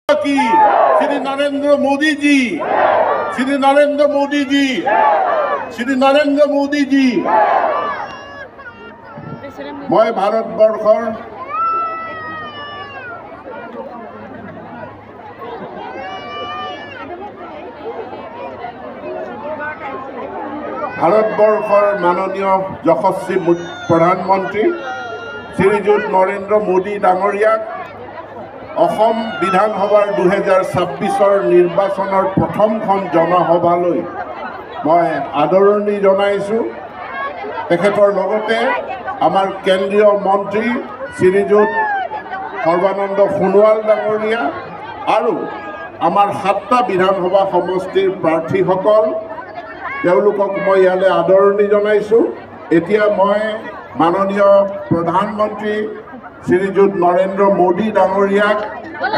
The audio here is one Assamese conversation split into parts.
की श्री नरेंद्र मोदी जी, श्री नरेंद्र मोदी जी, श्री नरेंद्र मोदी जी। मैं भारतवर्षर माननीय यशस्वी प्रधानमंत्री श्रीजुत नरेंद्र मोदी डांगरियाक विधानसभार 2026 निर्वाचনৰ প্ৰথমখন জনসভালৈ মই আদৰণি জনাইছোঁ। তেখেতৰ লগতে আমাৰ কেন্দ্ৰীয় মন্ত্ৰী শ্ৰীযুত সৰ্বানন্দ সোণোৱাল ডাঙৰীয়া আৰু আমাৰ 7টা বিধানসভা সমষ্টিৰ প্ৰাৰ্থীসকল তেওঁলোকক মই ইয়ালৈ আদৰণি জনাইছোঁ। এতিয়া মই মাননীয় প্ৰধানমন্ত্ৰী শ্ৰীযুত নৰেন্দ্ৰ মোদী ডাঙৰীয়াক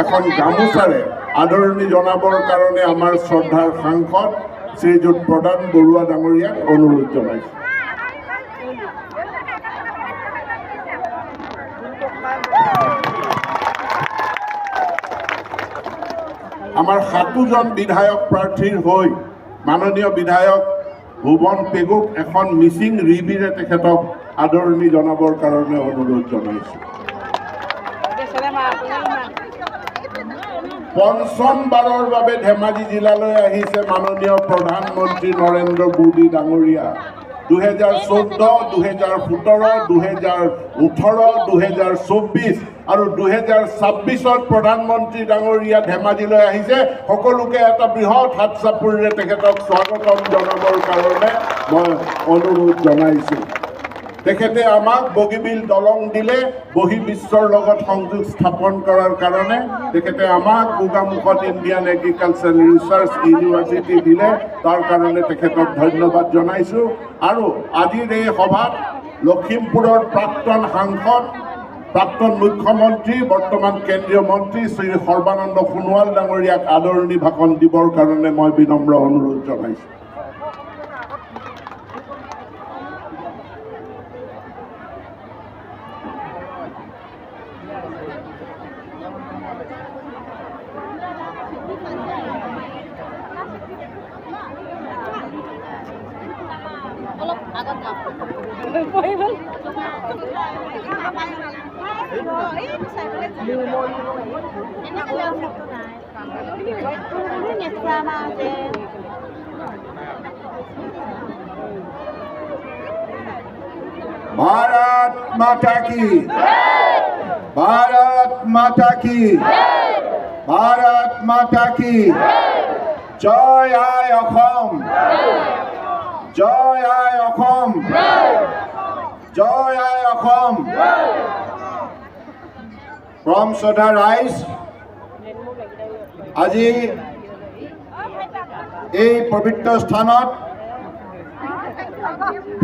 এখন গামোচাৰে আদৰণি জনাবৰ কাৰণে আমাৰ শ্ৰদ্ধাৰ সাংসদ শ্ৰীযুত প্ৰদান বৰুৱা ডাঙৰীয়াক অনুৰোধ জনাইছোঁ। আমাৰ 7জন বিধায়ক প্ৰাৰ্থীৰ হৈ মাননীয় বিধায়ক ভুৱন পেগুক এখন মিচিং ৰিবিৰে তেখেতক আদৰণি জনাবৰ কাৰণে অনুৰোধ জনাইছোঁ। পঞ্চমবাৰৰ বাবে ধেমাজি জিলালৈ আহিছে মাননীয় প্ৰধানমন্ত্ৰী নৰেন্দ্ৰ মোদী ডাঙৰীয়া। 2014, 2017, 2018, 2024 আৰু 2026 প্ৰধানমন্ত্ৰী ডাঙৰীয়া ধেমাজিলৈ আহিছে। সকলোকে এটা বৃহৎ হাত চাপৰিৰে তেখেতক স্বাগতম জনাবৰ কাৰণে মই অনুৰোধ জনাইছোঁ। তেখেতে আমাক বগীবিল দলং দিলে, বহিৰ্বিশ্বৰ লগত সংযোগ স্থাপন কৰাৰ কাৰণে তেখেতে আমাক গোগামুখত ইণ্ডিয়ান এগ্ৰিকালচাৰ ৰিচাৰ্চ ইউনিভাৰ্চিটি দিলে, তাৰ কাৰণে তেখেতক ধন্যবাদ জনাইছোঁ। আৰু আজিৰ এই সভাত লখিমপুৰৰ প্ৰাক্তন সাংসদ, প্ৰাক্তন মুখ্যমন্ত্ৰী, বৰ্তমান কেন্দ্ৰীয় মন্ত্ৰী শ্ৰী সৰ্বানন্দ সোণোৱাল ডাঙৰীয়াক আদৰণি ভাষণ দিবৰ কাৰণে মই বিনম্ৰ অনুৰোধ জনাইছোঁ। भारत माता की, भारत माता की, भारत माता की जय। आय অসম, জয় আই অসম, জয় আই অসম। From শ্ৰদ্ধা ৰাইজ, আজি এই পবিত্ৰ স্থানত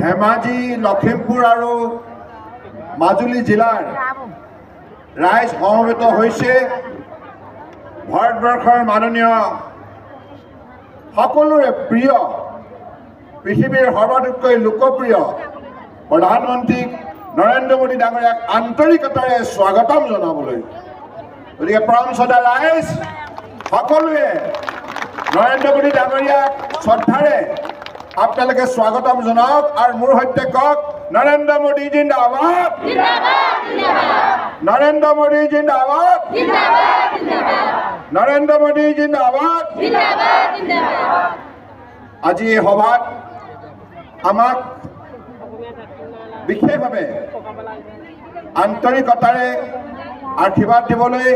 ধেমাজি, লখিমপুৰ আৰু মাজুলী জিলাৰ ৰাইজ সমবেত হৈছে। ভাৰতবৰ্ষৰ মাননীয় সকলোৰে প্ৰিয়, পৃথিৱীৰ সৰ্বাধিককৈ লোকপ্ৰিয় প্ৰধানমন্ত্ৰী নৰেন্দ্ৰ মোদী ডাঙৰীয়াক আন্তৰিকতাৰে স্বাগতম জনাবলৈ, গতিকে পৰম শ্ৰদ্ধা ৰাইজ সকলোৱে নৰেন্দ্ৰ মোদী ডাঙৰীয়াক শ্ৰদ্ধাৰে আপোনালোকে স্বাগতম জনাওক আৰু মোৰ সৈতে কওক, নৰেন্দ্ৰ মোদী জিন্দাবাদ, নৰেন্দ্ৰ মোদী জিন্দাবাদ, নৰেন্দ্ৰ মোদী জিন্দাবাদ। আজি এই সভাত আমাক বিশেষভাৱে আন্তৰিকতাৰে আশীৰ্বাদ দিবলৈ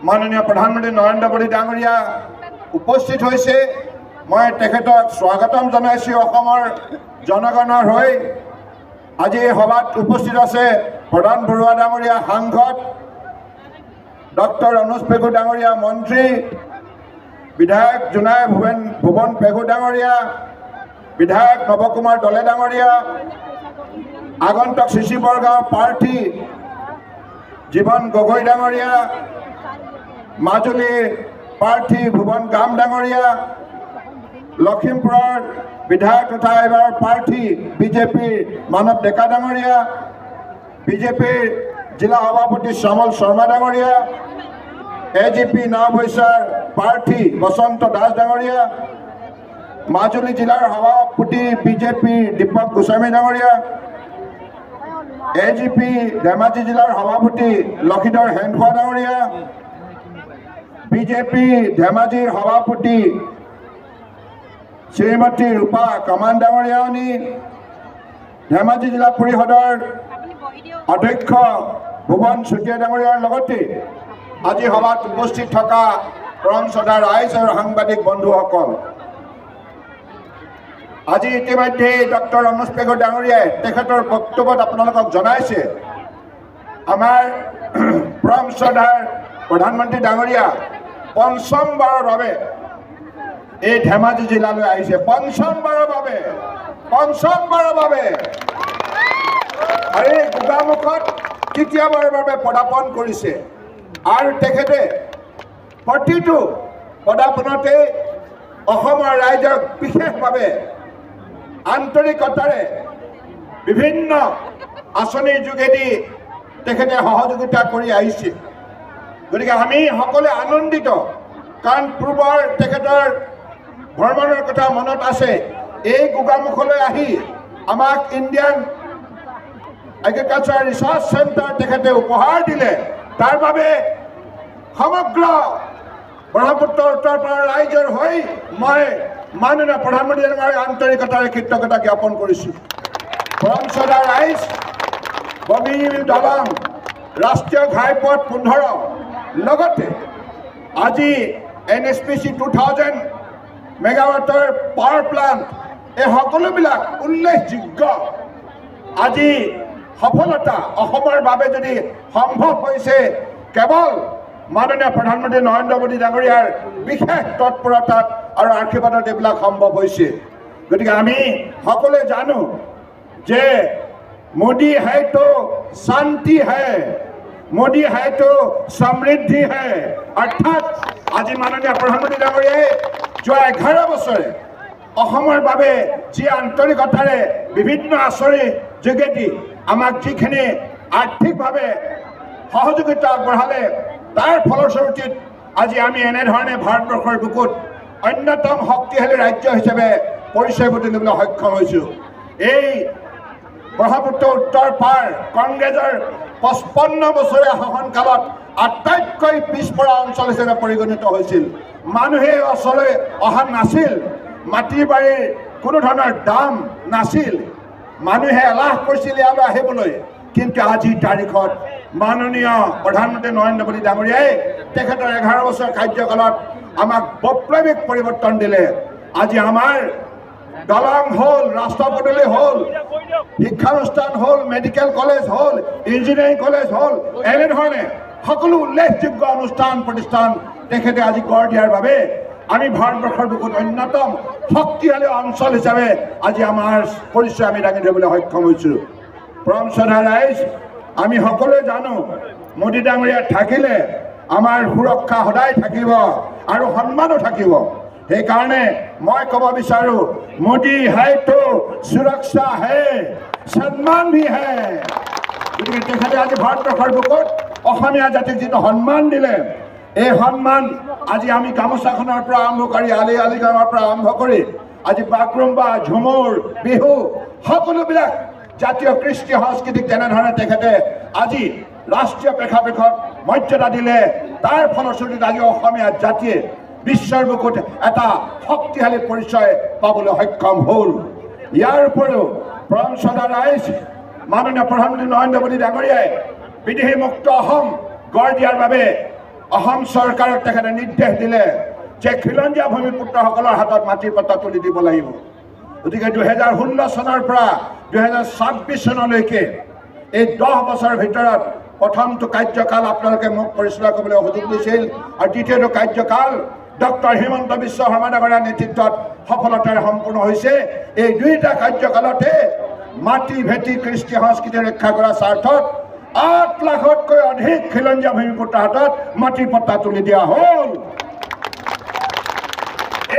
মাননীয় প্ৰধানমন্ত্ৰী নৰেন্দ্ৰ মোদী ডাঙৰীয়া উপস্থিত হৈছে। মই তেখেতক স্বাগতম জনাইছোঁ অসমৰ জনগণৰ হৈ। আজি এই সভাত উপস্থিত আছে প্ৰদান বৰুৱা ডাঙৰীয়া সাংসদ, ডক্টৰ অনুজ পেগু ডাঙৰীয়া মন্ত্ৰী, বিধায়ক জোনাই ভুৱন পেগু ডাঙৰীয়া, বিধায়ক নৱকুমাৰ দলে ডাঙৰীয়া, আগন্তুক চিচি বৰগাঁও প্ৰাৰ্থী জীৱন গগৈ ডাঙৰীয়া, মাজুলীৰ প্ৰাৰ্থী ভুৱন গাম ডাঙৰীয়া, লখিমপুৰৰ বিধায়ক তথা এবাৰ প্ৰাৰ্থী বিজেপিৰ মানৱ ডেকা ডাঙৰীয়া, বিজেপিৰ জিলা সভাপতি শ্যামল শৰ্মা ডাঙৰীয়া, এজিপি নৱবৈশ্যাৰ প্ৰাৰ্থী বসন্ত দাস ডাঙৰীয়া, মাজুলী জিলাৰ সভাপতি বিজেপিৰ দীপক গোস্বামী ডাঙৰীয়া, এজিপি ধেমাজি জিলাৰ সভাপতি লক্ষীধৰ হেনখোৱা ডাঙৰীয়া, বিজেপি ধেমাজিৰ সভাপতি শ্ৰীমতী ৰূপা কামান ডাঙৰীয়ানী, ধেমাজি জিলা পৰিষদৰ অধ্যক্ষ ভুৱন চুতীয়া ডাঙৰীয়াৰ লগতে আজি সভাত উপস্থিত থকা পৰম শ্ৰদ্ধা ৰাইজ আৰু সাংবাদিক বন্ধুসকল, আজি ইতিমধ্যে ডক্টৰ অনুজ পেগু ডাঙৰীয়াই তেখেতৰ বক্তব্যত আপোনালোকক জনাইছে আমাৰ পৰম শ্ৰদ্ধাৰ প্ৰধানমন্ত্ৰী ডাঙৰীয়া পঞ্চমবাৰৰ বাবে এই ধেমাজি জিলালৈ আহিছে। পঞ্চমবাৰৰ বাবে আৰু এই গোগামুখত তৃতীয়বাৰৰ বাবে পদাৰ্পণ কৰিছে আৰু তেখেতে প্ৰতিটো পদাৰ্পণতে অসমৰ ৰাইজক বিশেষভাৱে আন্তৰিকতাৰে বিভিন্ন আঁচনিৰ যোগেদি তেখেতে সহযোগিতা কৰি আহিছে। গতিকে আমি সকলোৱে আনন্দিত, কাৰণ পূৰ্বৰ তেখেতৰ ভ্ৰমণৰ কথা মনত আছে। এই গোগামুখলৈ আহি আমাক ইণ্ডিয়ান এগ্ৰিকালচাৰ ৰিচাৰ্চ চেণ্টাৰ তেখেতে উপহাৰ দিলে। তাৰ বাবে সমগ্ৰ ব্ৰহ্মপুত্ৰ উত্তৰপাৰৰ ৰাইজৰ হৈ মই মাননীয় প্ৰধানমন্ত্ৰী ডাঙৰীয়াৰ আন্তৰিকতাৰে কৃতজ্ঞতা জ্ঞাপন কৰিছোঁ। পৰম শ্ৰদ্ধাৰ ৰাইজ, বগীবিল দলং, ৰাষ্ট্ৰীয় ঘাইপথ 15, লগতে আজি NHPC 2000 মেগাৱাটৰ পাৱাৰ প্লাণ্ট, এই সকলোবিলাক উল্লেখযোগ্য আজি সফলতা অসমৰ বাবে যদি সম্ভৱ হৈছে কেৱল মাননীয় প্ৰধানমন্ত্ৰী নৰেন্দ্ৰ মোদী ডাঙৰীয়াৰ বিশেষ তৎপৰতাত আৰু আশীৰ্বাদত এইবিলাক সম্ভৱ হৈছে। গতিকে আমি সকলোৱে জানো যে মোদী है तो শান্তি है, মোদী है तो সমৃদ্ধি है। অৰ্থাৎ আজি মাননীয় প্ৰধানমন্ত্ৰী ডাঙৰীয়াই যোৱা 11 বছৰে অসমৰ বাবে যি আন্তৰিকতাৰে বিভিন্ন আঁচনিৰ যোগেদি আমাক যিখিনি আৰ্থিকভাৱে সহযোগিতা আগবঢ়ালে, তাৰ ফলস্বৰূপত আজি আমি এনেধৰণে ভাৰতবৰ্ষৰ বুকুত অন্যতম শক্তিশালী ৰাজ্য হিচাপে পৰিচয় তুলিবলৈ সক্ষম হৈছোঁ। এই ব্ৰহ্মপুত্ৰ উত্তৰ পাৰ কংগ্ৰেছৰ 55 বছৰীয়া শাসনকালত আটাইতকৈ পিছপৰা অঞ্চল হিচাপে পৰিগণিত হৈছিল। মানুহে ওচৰলৈ অহা নাছিল, মাটি বাৰীৰ কোনো ধৰণৰ দাম নাছিল, মানুহে এলাহ কৰিছিল ইয়ালৈ আহিবলৈ। কিন্তু আজিৰ তাৰিখত মাননীয় প্ৰধানমন্ত্ৰী নৰেন্দ্ৰ মোদী ডাঙৰীয়াই তেখেতৰ 11 বছৰ কাৰ্যকালত আমাক বৈপ্লৱিক পৰিৱৰ্তন দিলে। আজি আমাৰ দলং হ'ল, ৰাস্তা পদূলি হ'ল, শিক্ষানুষ্ঠান হ'ল, মেডিকেল কলেজ হ'ল, ইঞ্জিনিয়াৰিং কলেজ হ'ল, এনেধৰণে সকলো উল্লেখযোগ্য অনুষ্ঠান প্ৰতিষ্ঠান তেখেতে আজি গঢ় দিয়াৰ বাবে আমি ভাৰতবৰ্ষৰ বুকুত অন্যতম শক্তিশালী অঞ্চল হিচাপে আজি আমাৰ পৰিচয় আমি দাঙি ধৰিবলৈ সক্ষম হৈছোঁ। পৰম শ্ৰদ্ধাৰ ৰাইজ, আমি সকলোৱে জানো মোদী ডাঙৰীয়া থাকিলে আমাৰ সুৰক্ষা সদায় থাকিব আৰু সন্মানো থাকিব। সেইকাৰণে মই ক'ব বিচাৰোঁ, মোদী है तो সুৰক্ষা है, সন্মান भी है। গতিকে তেখেতে আজি ভাৰতবৰ্ষৰ বুকুত অসমীয়া জাতিক যিটো সন্মান দিলে, এই সন্মান আজি আমি গামোচাখনৰ পৰা আৰম্ভ কৰি আলিগাঁৱৰ পৰা আৰম্ভ কৰি আজি বাগৰুম্বা, ঝুমুৰ, বিহু সকলোবিলাক জাতীয় কৃষ্টি সংস্কৃতিক তেনেধৰণে তেখেতে আজি ৰাষ্ট্ৰীয় প্ৰেক্ষাপটত মৰ্যাদা দিলে। তাৰ ফলশ্ৰুতিত আজি অসমীয়া জাতিয়ে বিশ্বৰ বুকুত এটা শক্তিশালী পৰিচয় পাবলৈ সক্ষম হ'ল। ইয়াৰ উপৰিও পৰম শ্ৰদ্ধাৰ ৰাইজ, মাননীয় প্ৰধানমন্ত্ৰী নৰেন্দ্ৰ মোদী ডাঙৰীয়াই বিদেশী মুক্ত অসম গঢ় দিয়াৰ বাবে অসম চৰকাৰক তেখেতে নিৰ্দেশ দিলে যে খিলঞ্জীয়া ভূমিপুত্ৰসকলৰ হাতত মাটিৰ পট্টা তুলি দিব লাগিব। গতিকে 2016 চনৰ পৰা 2026 চনলৈকে এই 10 বছৰৰ ভিতৰত প্ৰথমটো কাৰ্যকাল আপোনালোকে মোক পৰিচালনা কৰিবলৈ সুযোগ দিছিল, আৰু দ্বিতীয়টো কাৰ্যকাল ডক্টৰ হিমন্ত বিশ্ব শৰ্মা ডাঙৰীয়াৰ নেতৃত্বত সফলতাৰে সম্পূৰ্ণ হৈছে। এই দুইটা কাৰ্যকালতে মাটি ভেটি কৃষ্টি সংস্কৃতি ৰক্ষা কৰাৰ স্বাৰ্থত 8 লাখতকৈ অধিক খিলঞ্জীয়া ভূমিপুত্ৰৰ হাতত মাটিৰ পট্টা তুলি দিয়া হ'ল।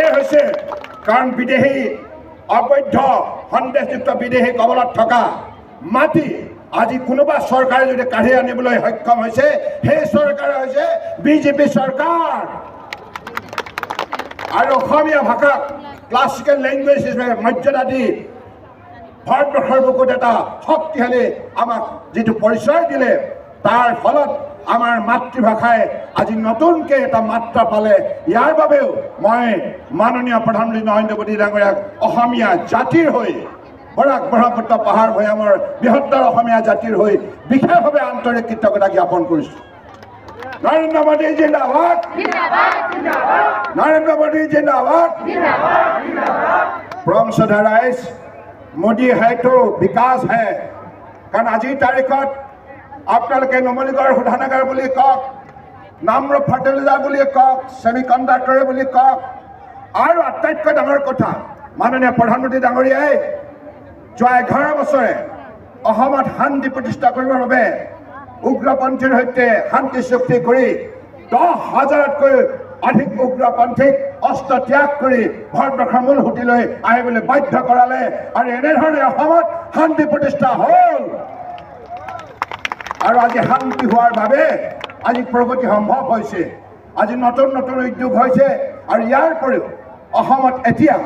এই হৈছে কাৰণ বিদেশী অবৈধ সন্দেহযুক্ত বিদেশী কবলত থকা মাটি আজি কোনোবা চৰকাৰে যদি কাঢ়ি আনিবলৈ সক্ষম হৈছে সেই চৰকাৰ হৈছে বিজেপি চৰকাৰ আৰু অসমীয়া ভাষাক ক্লাছিকেল লেংগুৱেজ হিচাপে মৰ্যাদা দি ভাৰতবৰ্ষৰ বুকুত এটা শক্তিশালী আমাক যিটো পৰিচয় দিলে তাৰ ফলত আমাৰ মাতৃভাষাই আজি নতুনকৈ এটা মাত্ৰা পালে ইয়াৰ বাবেও মই মাননীয় প্ৰধানমন্ত্ৰী নৰেন্দ্ৰ মোদী ডাঙৰীয়াক অসমীয়া জাতিৰ হৈ বৰাক ব্ৰহ্মপুত্ৰ পাহাৰ ভৈয়ামৰ বৃহত্তৰ অসমীয়া জাতিৰ হৈ বিশেষভাৱে আন্তৰিক কৃতজ্ঞতা জ্ঞাপন কৰিছোঁ নৰেন্দ্ৰ মোদী জিন্দাবাদ নৰেন্দ্ৰ মোদী জিন্দাবাদ from Sudharais Modi hai to vikas hai কাৰণ আজিৰ তাৰিখত আপোনালোকে নুমলীগড় শোধনাগাৰ বুলি কওক নামৰূপ ফাৰ্টিলাইজাৰ বুলি কওক ছেমিকণ্ডাক্টৰ বুলি কওক আৰু আটাইতকৈ ডাঙৰ কথা মাননীয় প্ৰধানমন্ত্ৰী ডাঙৰীয়াই যোৱা 11 বছৰে অসমত শান্তি প্ৰতিষ্ঠা কৰিবৰ বাবে উগ্ৰপন্থীৰ সৈতে শান্তি চুক্তি কৰি 10,000তকৈ অধিক উগ্ৰপন্থীক অস্ত্ৰ ত্যাগ কৰি ভাৰতবৰ্ষৰ মূল সুঁতিলৈ আহিবলৈ বাধ্য কৰালে আৰু এনেধৰণে অসমত শান্তি প্ৰতিষ্ঠা হ'ল আৰু আজি শান্তি হোৱাৰ বাবে আজি প্ৰগতি সম্ভৱ হৈছে আজি নতুন নতুন উদ্যোগ হৈছে আৰু ইয়াৰ উপৰিও অসমত এতিয়া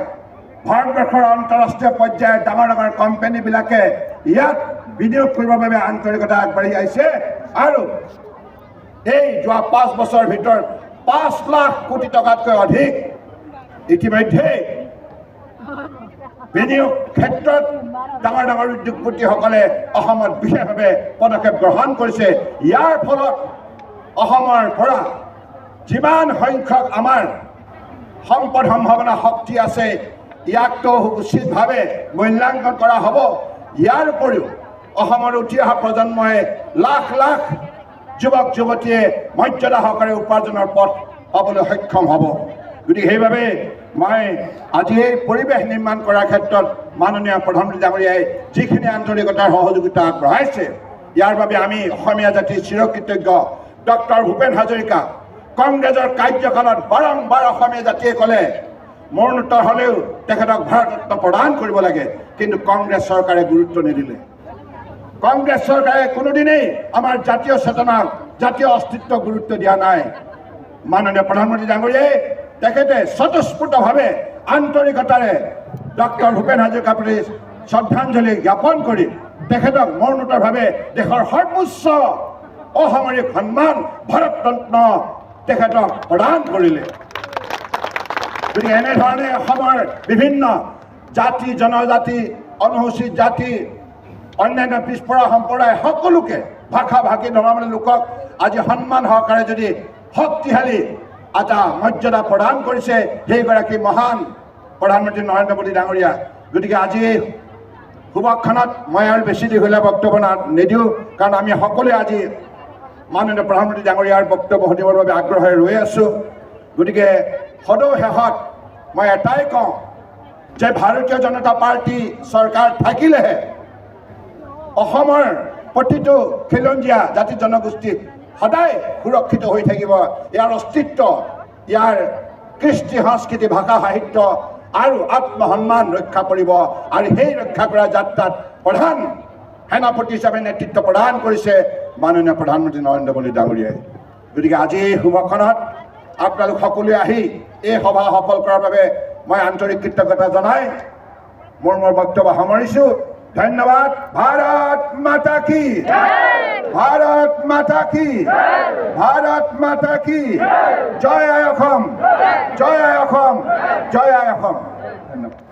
ভাৰতবৰ্ষৰ আন্তঃৰাষ্ট্ৰীয় পৰ্যায়ৰ ডাঙৰ ডাঙৰ কোম্পানীবিলাকে ইয়াত বিনিয়োগ কৰিবৰ বাবে আন্তৰিকতা আগবাঢ়ি আহিছে আৰু এই যোৱা 5 বছৰৰ ভিতৰত 5 লাখ কোটি টকাতকৈ অধিক ইতিমধ্যে বিনিয়োগ ক্ষেত্ৰত ডাঙৰ ডাঙৰ উদ্যোগপতিসকলে অসমত বিশেষভাৱে পদক্ষেপ গ্ৰহণ কৰিছে ইয়াৰ ফলত অসমৰ পৰা যিমান সংখ্যক আমাৰ সম্পদ সম্ভাৱনা শক্তি আছে ইয়াকতো উচিতভাৱে মূল্যাংকন কৰা হ'ব ইয়াৰ উপৰিও অসমৰ উঠি অহা প্ৰজন্মই লাখ লাখ যুৱক যুৱতীয়ে মৰ্যাদা সহকাৰে উপাৰ্জনৰ পথ পাবলৈ সক্ষম হ'ব গতিকে সেইবাবে মই আজি এই পৰিৱেশ নিৰ্মাণ কৰাৰ ক্ষেত্ৰত মাননীয় প্ৰধানমন্ত্ৰী ডাঙৰীয়াই যিখিনি আন্তৰিকতাৰ সহযোগিতা আগবঢ়াইছে ইয়াৰ বাবে আমি অসমীয়া জাতিৰ চিৰকৃতজ্ঞ ডক্টৰ ভূপেন হাজৰিকা কংগ্ৰেছৰ কাৰ্যকালত বাৰম্বাৰ অসমীয়া জাতিয়ে ক'লে মৰণোত্তৰ হ'লেও তেখেতক ভাৰতৰত্ন প্ৰদান কৰিব লাগে কিন্তু কংগ্ৰেছ চৰকাৰে গুৰুত্ব নিদিলে কংগ্ৰেছ চৰকাৰে কোনোদিনেই আমাৰ জাতীয় চেতনাক জাতীয় অস্তিত্বক গুৰুত্ব দিয়া নাই মাননীয় প্ৰধানমন্ত্ৰী ডাঙৰীয়াই তেখেতে স্বতঃস্ফূৰ্তভাৱে আন্তৰিকতাৰে ডক্টৰ ভূপেন হাজৰিকাৰ প্ৰতি শ্ৰদ্ধাঞ্জলি জ্ঞাপন কৰি তেখেতক মৰণোত্তৰভাৱে দেশৰ সৰ্বোচ্চ অসামৰিক সন্মান ভাৰতৰত্ন তেখেতক প্ৰদান কৰিলে গতিকে এনেধৰণে অসমৰ বিভিন্ন জাতি জনজাতি অনুসূচিত জাতি অন্যান্য পিছপৰা সম্প্ৰদায় সকলোকে ভাষা ভাষী ধৰ্মাৱলম্বী লোকক আজি সন্মান সহকাৰে যদি শক্তিশালী এটা মৰ্যাদা প্ৰদান কৰিছে সেইগৰাকী মহান প্ৰধানমন্ত্ৰী নৰেন্দ্ৰ মোদী ডাঙৰীয়া গতিকে আজি শুভক্ষণত মই আৰু বেছি দীঘলীয়া বক্তব্য নিদিওঁ কাৰণ আমি সকলোৱে আজি মাননীয় প্ৰধানমন্ত্ৰী ডাঙৰীয়াৰ বক্তব্য শুনিবৰ বাবে আগ্ৰহেৰে ৰৈ আছোঁ গতিকে সদৌ শেষত মই এটাই কওঁ যে ভাৰতীয় জনতা পাৰ্টি চৰকাৰ থাকিলেহে অসমৰ প্ৰতিটো খিলঞ্জীয়া জাতি জনগোষ্ঠী সদায় সুৰক্ষিত হৈ থাকিব ইয়াৰ অস্তিত্ব ইয়াৰ কৃষ্টি সংস্কৃতি ভাষা সাহিত্য আৰু আত্মসন্মান ৰক্ষা কৰিব আৰু সেই ৰক্ষা কৰা যাত্ৰাত প্ৰধান সেনাপতি হিচাপে নেতৃত্ব প্ৰদান কৰিছে মাননীয় প্ৰধানমন্ত্ৰী নৰেন্দ্ৰ মোদী ডাঙৰীয়াই গতিকে আজি এই শুভক্ষণত আপোনালোক সকলোৱে আহি এই সভা সফল কৰাৰ বাবে মই আন্তৰিক কৃতজ্ঞতা জনাই মোৰ বক্তব্য সামৰিছোঁ ধন্যবাদ ভাৰত মাতা কি ভাৰত মাতা কি ভাৰত মাতা কি জয় আই অসম জয় আই অসম জয় আই অসম ধন্যবাদ